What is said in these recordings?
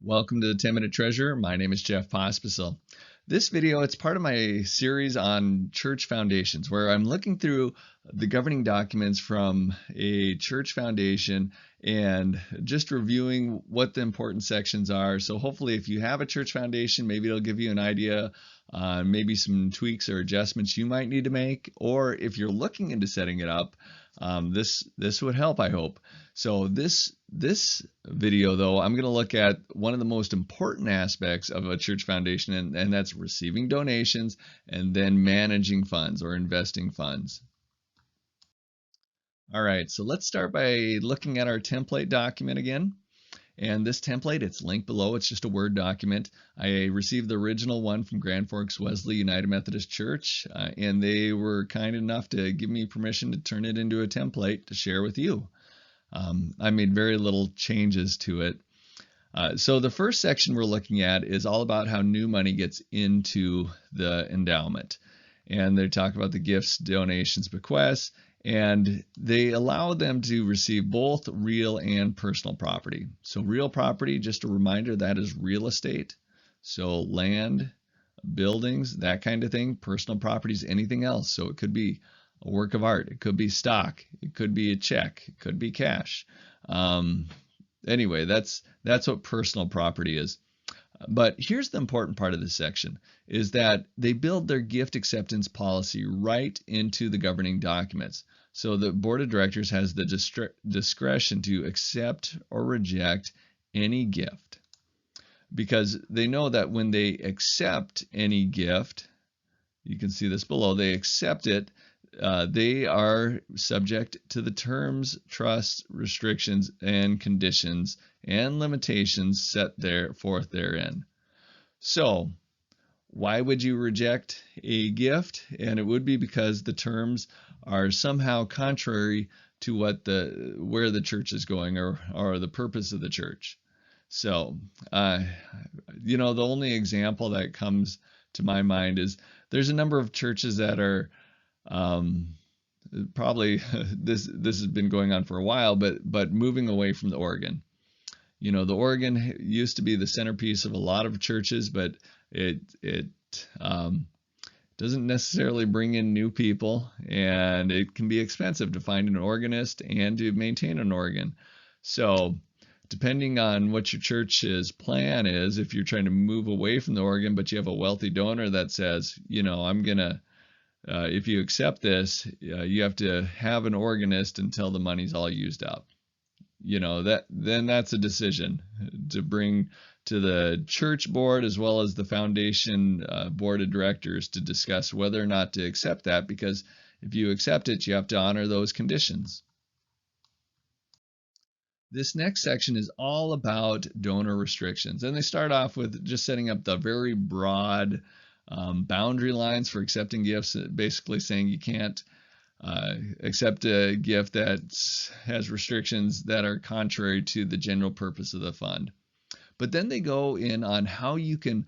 Welcome to the 10-Minute Treasurer. My name is Jeff Pospisil. This video, it's part of my series on church foundations, where I'm looking through the governing documents from a church foundation and just reviewing what the important sections are. So hopefully if you have a church foundation, maybe it'll give you an idea on maybe some tweaks or adjustments you might need to make, or if you're looking into setting it up, this would help, I hope. So this video, though, I'm going to look at one of the most important aspects of a church foundation, and that's receiving donations and then managing funds or investing funds. All right, so let's start by looking at our template document again. And this template, it's linked below. It's just a Word document. I received the original one from Grand Forks Wesley United Methodist Church, and they were kind enough to give me permission to turn it into a template to share with you. I made very little changes to it. So the first section we're looking at is all about how new money gets into the endowment. And they talk about the gifts, donations, bequests, and they allow them to receive both real and personal property. So real property, just a reminder, that is real estate. So land, buildings, that kind of thing. Personal property is anything else. So it could be a work of art, it could be stock, it could be a check, it could be cash. Anyway, that's what personal property is. But here's the important part of this section, is that they build their gift acceptance policy right into the governing documents. So the board of directors has the discretion to accept or reject any gift, because they know that when they accept any gift, you can see this below, they accept it, they are subject to the terms, trusts, restrictions, and conditions and limitations set forth therein. So, why would you reject a gift? And it would be because the terms are somehow contrary to where the church is going, or the purpose of the church. So, the only example that comes to my mind is there's a number of churches that are probably this has been going on for a while, but moving away from the organ. The organ used to be the centerpiece of a lot of churches, but it doesn't necessarily bring in new people, and it can be expensive to find an organist and to maintain an organ. So depending on what your church's plan is, if you're trying to move away from the organ, but you have a wealthy donor that says, I'm gonna if you accept this, you have to have an organist until the money's all used up. Then that's a decision to bring to the church board as well as the foundation board of directors to discuss whether or not to accept that, because if you accept it, you have to honor those conditions. This next section is all about donor restrictions, and they start off with just setting up the very broad boundary lines for accepting gifts, basically saying you can't accept a gift that has restrictions that are contrary to the general purpose of the fund. But then they go in on how you can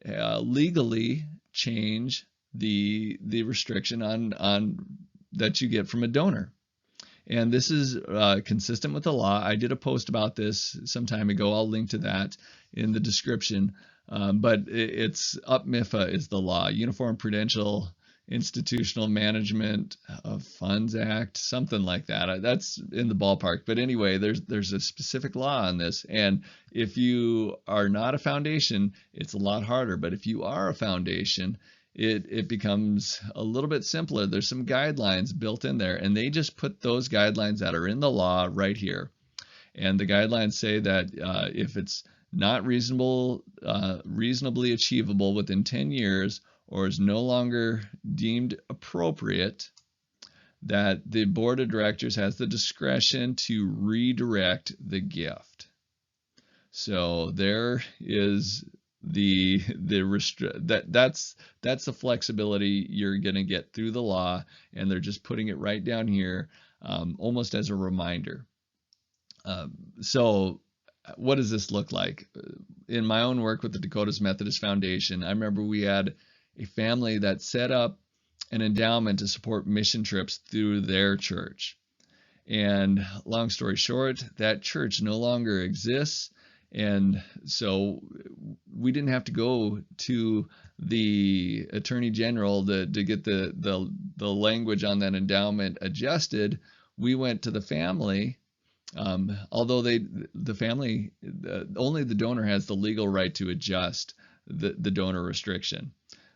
legally change the restriction on that you get from a donor. And this is consistent with the law. I did a post about this some time ago. I'll link to that in the description. But it's UPMIFA is the law, Uniform Prudential Institutional Management of Funds Act, something like that. That's in the ballpark. But anyway, there's a specific law on this. And if you are not a foundation, it's a lot harder. But if you are a foundation, it becomes a little bit simpler. There's some guidelines built in there, and they just put those guidelines that are in the law right here. And the guidelines say that if it's not reasonably achievable within 10 years or is no longer deemed appropriate, that the board of directors has the discretion to redirect the gift. So there is that's the flexibility you're going to get through the law, and they're just putting it right down here, almost as a reminder. So what does this look like? In my own work with the Dakotas Methodist Foundation, I remember we had a family that set up an endowment to support mission trips through their church. And long story short, that church no longer exists, And so we didn't have to go to the Attorney General to get the language on that endowment adjusted. We went to the family, although the family, only the donor has the legal right to adjust the donor restriction.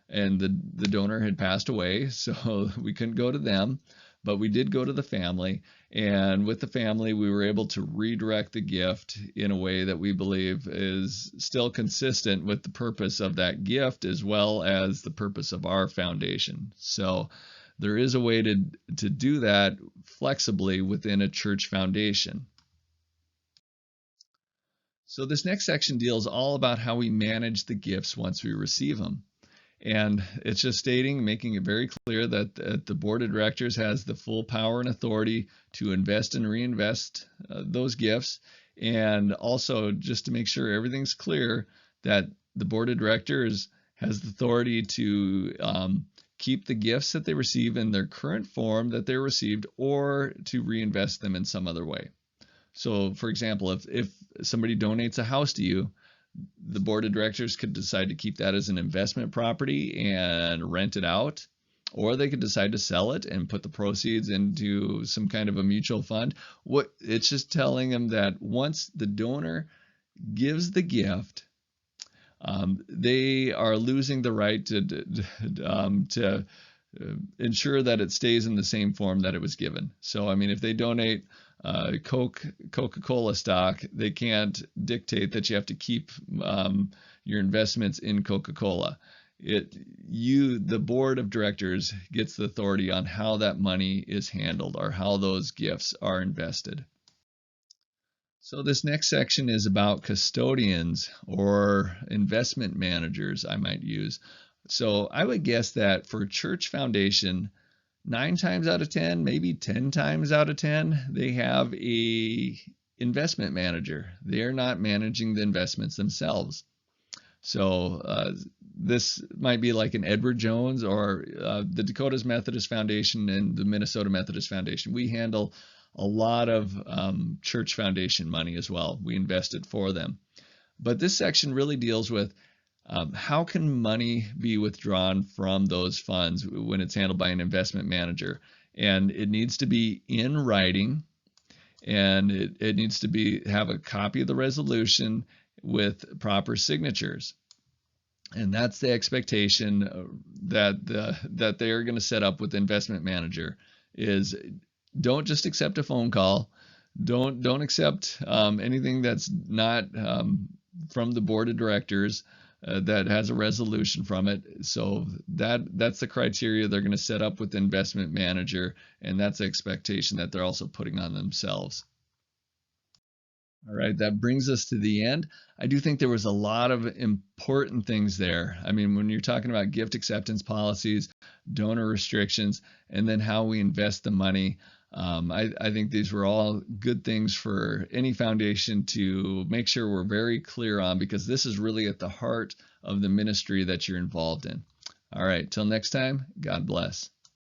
And the donor had passed away, so we couldn't go to them, but we did go to the family. And with the family, we were able to redirect the gift in a way that we believe is still consistent with the purpose of that gift as well as the purpose of our foundation. So there is a way to do that flexibly within a church foundation. So this next section deals all about how we manage the gifts once we receive them. And it's just making it very clear that the board of directors has the full power and authority to invest and reinvest those gifts. And also just to make sure everything's clear that the board of directors has the authority to keep the gifts that they receive in their current form that they received, or to reinvest them in some other way. So for example, if somebody donates a house to you, the board of directors could decide to keep that as an investment property and rent it out, or they could decide to sell it and put the proceeds into some kind of a mutual fund. It's just telling them that once the donor gives the gift, they are losing the right to ensure that it stays in the same form that it was given. So, I mean, if they donate Coca-Cola stock, they can't dictate that you have to keep your investments in Coca-Cola. The board of directors gets the authority on how that money is handled or how those gifts are invested. So this next section is about custodians or investment managers, I might use. So I would guess that for church foundation, 9 times out of 10, maybe 10 times out of 10, they have a investment manager. They are not managing the investments themselves. So this might be like an Edward Jones or the Dakota's Methodist Foundation and the Minnesota Methodist Foundation. We handle a lot of church foundation money as well. We invest it for them. But this section really deals with how can money be withdrawn from those funds when it's handled by an investment manager? And it needs to be in writing, and it needs to have a copy of the resolution with proper signatures. And that's the expectation that they are going to set up with the investment manager is don't just accept a phone call. Don't accept anything that's not from the board of directors that has a resolution from it. So that's the criteria they're going to set up with the investment manager, and that's the expectation that they're also putting on themselves. All right, that brings us to the end. I do think there was a lot of important things there. I mean, when you're talking about gift acceptance policies, donor restrictions, and then how we invest the money, I think these were all good things for any foundation to make sure we're very clear on, because this is really at the heart of the ministry that you're involved in. All right, till next time, God bless.